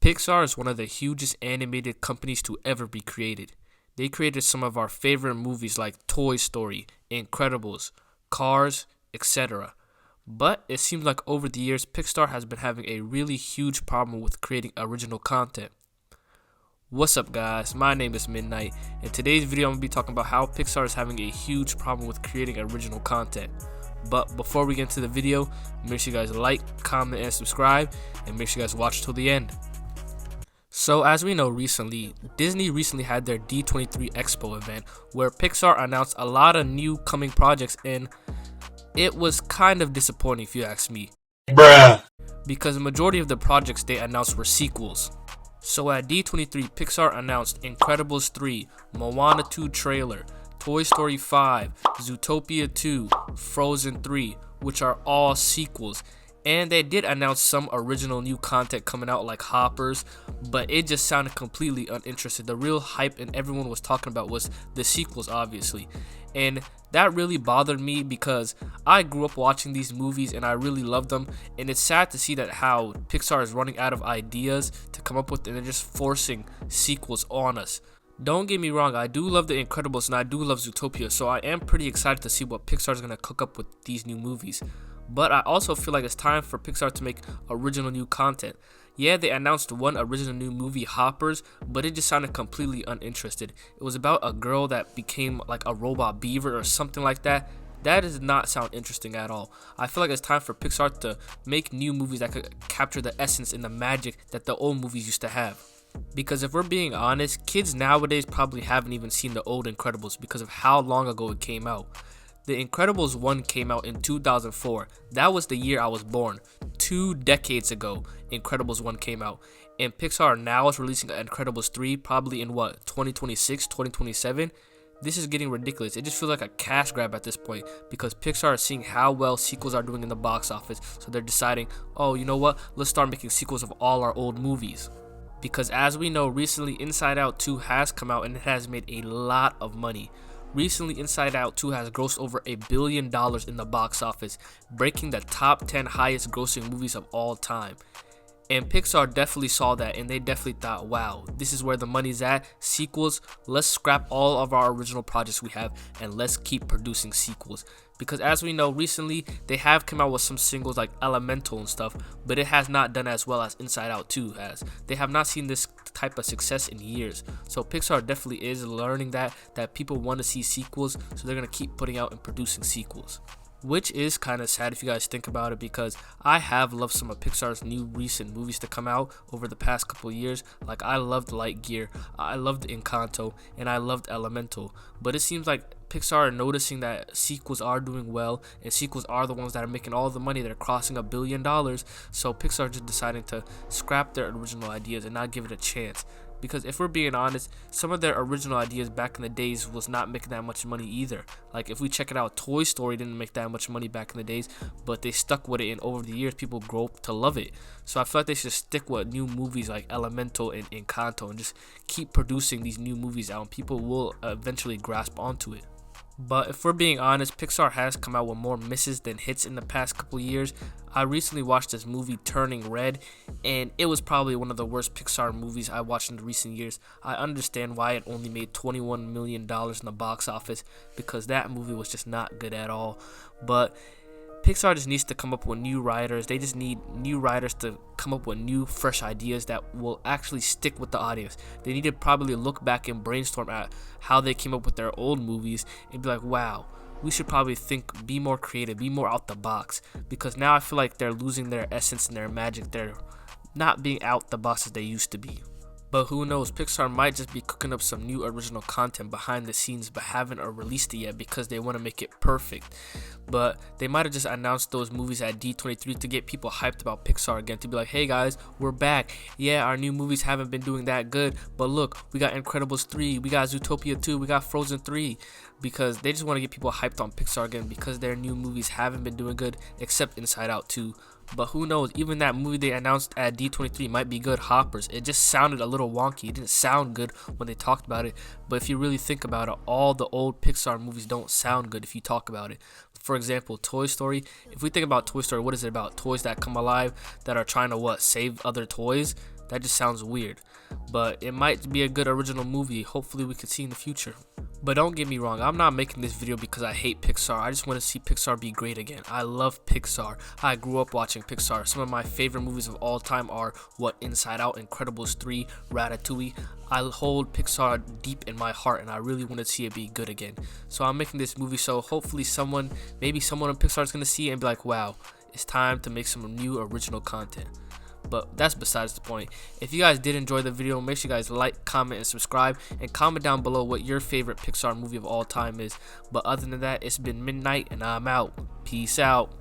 Pixar is one of the hugest animated companies to ever be created. They created some of our favorite movies like Toy Story, Incredibles, Cars, etc. But it seems like over the years, Pixar has been having a really huge problem with creating original content. What's up guys, my name is Midnight. In today's video I'm going to be talking about how Pixar is having a huge problem with creating original content. But before we get into the video, make sure you guys like, comment, and subscribe, and make sure you guys watch till the end. So as we know Disney recently had their D23 Expo event where Pixar announced a lot of new coming projects, and it was kind of disappointing if you ask me. Bruh. Because the majority of the projects they announced were sequels. So at D23, Pixar announced Incredibles 3, Moana 2 trailer, Toy Story 5, Zootopia 2, Frozen 3, which are all sequels. And they did announce some original new content coming out like Hoppers, but it just sounded completely uninterested. The real hype and everyone was talking about was the sequels, obviously. And that really bothered me because I grew up watching these movies and I really loved them. And it's sad to see that how Pixar is running out of ideas to come up with, and they're just forcing sequels on us. Don't get me wrong, I do love The Incredibles and I do love Zootopia, so I am pretty excited to see what Pixar is going to cook up with these new movies. But I also feel like it's time for Pixar to make original new content. Yeah, they announced one original new movie, Hoppers, but it just sounded completely uninterested. It was about a girl that became like a robot beaver or something like that. That does not sound interesting at all. I feel like it's time for Pixar to make new movies that could capture the essence and the magic that the old movies used to have. Because if we're being honest, kids nowadays probably haven't even seen the old Incredibles because of how long ago it came out. The Incredibles 1 came out in 2004. That was the year I was born. 2 decades ago, Incredibles 1 came out. And Pixar now is releasing Incredibles 3 probably in 2026, 2027? This is getting ridiculous. It just feels like a cash grab at this point because Pixar is seeing how well sequels are doing in the box office. So they're deciding, oh, you know what? Let's start making sequels of all our old movies. Because as we know, recently Inside Out 2 has come out and it has made a lot of money. Recently, Inside Out 2 has grossed over $1 billion in the box office, breaking the top 10 highest grossing movies of all time. And Pixar definitely saw that and they definitely thought, wow, this is where the money's at. Sequels, let's scrap all of our original projects we have and let's keep producing sequels. Because as we know, recently they have come out with some singles like Elemental and stuff, but it has not done as well as Inside Out 2 has. They have not seen this type of success in years. So Pixar definitely is learning that people want to see sequels, so they're going to keep putting out and producing sequels. Which is kind of sad if you guys think about it, because I have loved some of Pixar's new recent movies to come out over the past couple of years. Like I loved Lightyear, I loved Encanto, and I loved Elemental. But it seems like Pixar are noticing that sequels are doing well, and sequels are the ones that are making all the money. They're crossing $1 billion. So Pixar just deciding to scrap their original ideas and not give it a chance. Because if we're being honest, some of their original ideas back in the days was not making that much money either. Like if we check it out, Toy Story didn't make that much money back in the days, but they stuck with it, and over the years people grow up to love it. So I feel like they should stick with new movies like Elemental and Encanto and just keep producing these new movies out, and people will eventually grasp onto it. But if we're being honest, Pixar has come out with more misses than hits in the past couple years. I recently watched this movie Turning Red, and it was probably one of the worst Pixar movies I watched in the recent years. I understand why it only made $21 million in the box office, because that movie was just not good at all. But Pixar just needs to come up with new writers. They just need new writers to come up with new, fresh ideas that will actually stick with the audience. They need to probably look back and brainstorm at how they came up with their old movies and be like, wow, we should probably be more creative, be more out the box. Because now I feel like they're losing their essence and their magic. They're not being out the box as they used to be. But who knows, Pixar might just be cooking up some new original content behind the scenes but haven't released it yet because they want to make it perfect. But they might have just announced those movies at D23 to get people hyped about Pixar again, to be like, hey guys, we're back. Yeah, our new movies haven't been doing that good, but look, we got Incredibles 3, we got Zootopia 2, we got Frozen 3. Because they just want to get people hyped on Pixar again because their new movies haven't been doing good except Inside Out 2. But who knows, even that movie they announced at D23 might be good, Hoppers. It just sounded a little wonky. It didn't sound good when they talked about it. But if you really think about it, all the old Pixar movies don't sound good if you talk about it. For example, Toy Story. If we think about Toy Story, what is it about? Toys that come alive that are trying to save other toys? That just sounds weird. But it might be a good original movie. Hopefully we could see in the future. But don't get me wrong, I'm not making this video because I hate Pixar. I just want to see Pixar be great again. I love Pixar. I grew up watching Pixar. Some of my favorite movies of all time are Inside Out, Incredibles 3, Ratatouille. I hold Pixar deep in my heart and I really want to see it be good again. So I'm making this movie so hopefully maybe someone in Pixar is going to see it and be like, wow, it's time to make some new original content. But that's besides the point. If you guys did enjoy the video, make sure you guys like, comment, and subscribe. And comment down below what your favorite Pixar movie of all time is. But other than that, it's been midnight and I'm out. Peace out.